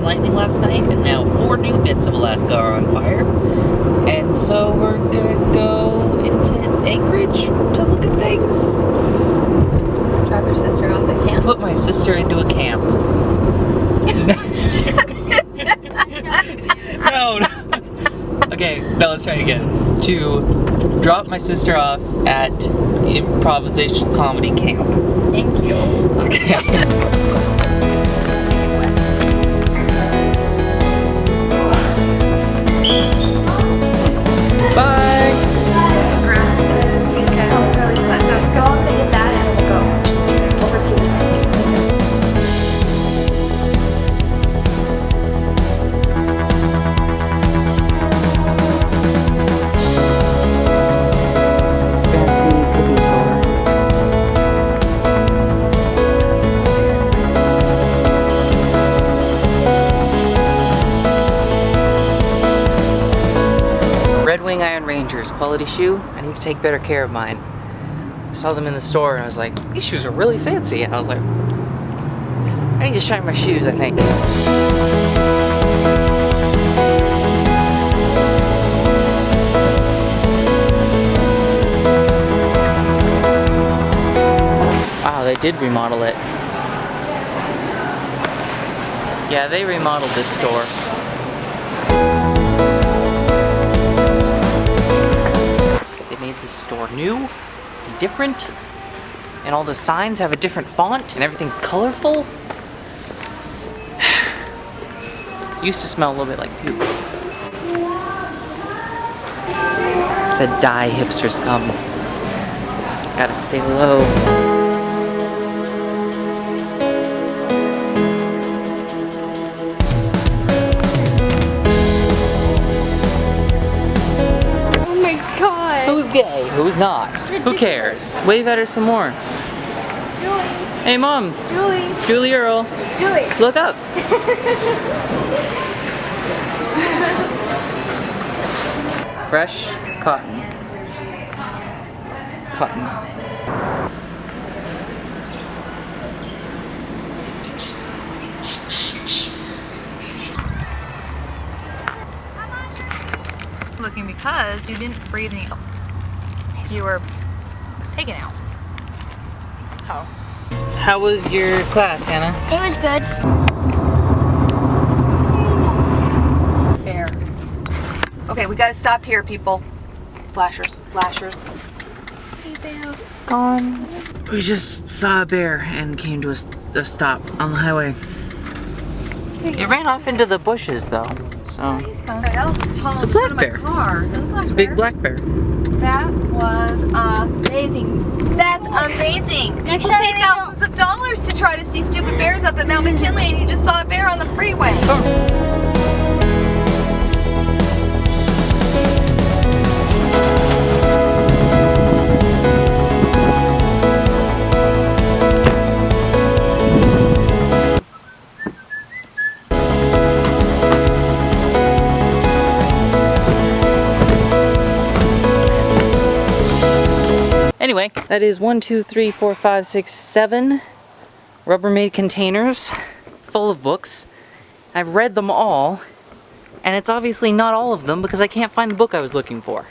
lightning last night, and now 4 new bits of Alaska are on fire. And so we're gonna go into Anchorage to look at things. Drop your sister off at camp. Put my sister into a camp. No. Okay, no, let's try it again. To drop my sister off at improvisation comedy camp. Thank you. Bye. So I'm gonna get that and we'll go over to the Fancy cookie store. Red Wing Iron Rangers, quality shoe. I need to take better care of mine. I saw them in the store and I was like, these shoes are really fancy. And I was like, I need to shine my shoes, I think. Wow, they did remodel it. Yeah, they remodeled this store. They made this store new and different, and all the signs have a different font, and everything's colorful. Used to smell a little bit like poop. It said die hipster scum. Gotta stay low. Who's gay? Who's not? Who cares? Wave at her some more. Julie. Hey, Mom. Julie. Julie Earl. Julie. Look up. Fresh cotton. Cotton. Looking because you didn't breathe any. Because you were taken out. Oh. How was your class, Hannah? It was good. Bear. Okay, we gotta stop here, people. Flashers. Flashers. It's gone. We just saw a bear and came to a stop on the highway. It ran off into the bushes, though. So That was as tall it's a as black my bear. car. It's a big black bear. That was amazing. That's amazing. Next People time pay we thousands of dollars to try to see stupid bears up at Mount McKinley, and you just saw a bear on the freeway. Anyway, that is 1, 2, 3, 4, 5, 6, 7 Rubbermaid containers full of books. I've read them all, and it's obviously not all of them because I can't find the book I was looking for.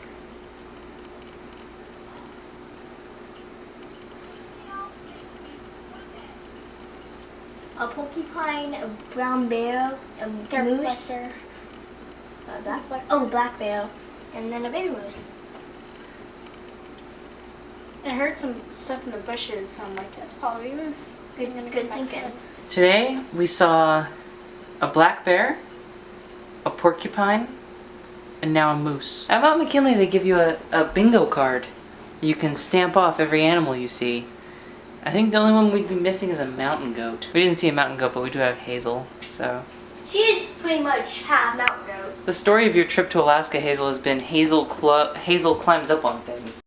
A porcupine, a brown bear, a moose. Black bear, and then a baby moose. I heard some stuff in the bushes, so I'm like, that's probably was Good thinking. Today we saw a black bear, a porcupine, and now a moose. At Mount McKinley they give you a bingo card. You can stamp off every animal you see. I think the only one we'd be missing is a mountain goat. We didn't see a mountain goat, but we do have Hazel, so. She is pretty much half mountain goat. The story of your trip to Alaska, Hazel, has been Hazel climbs up on things.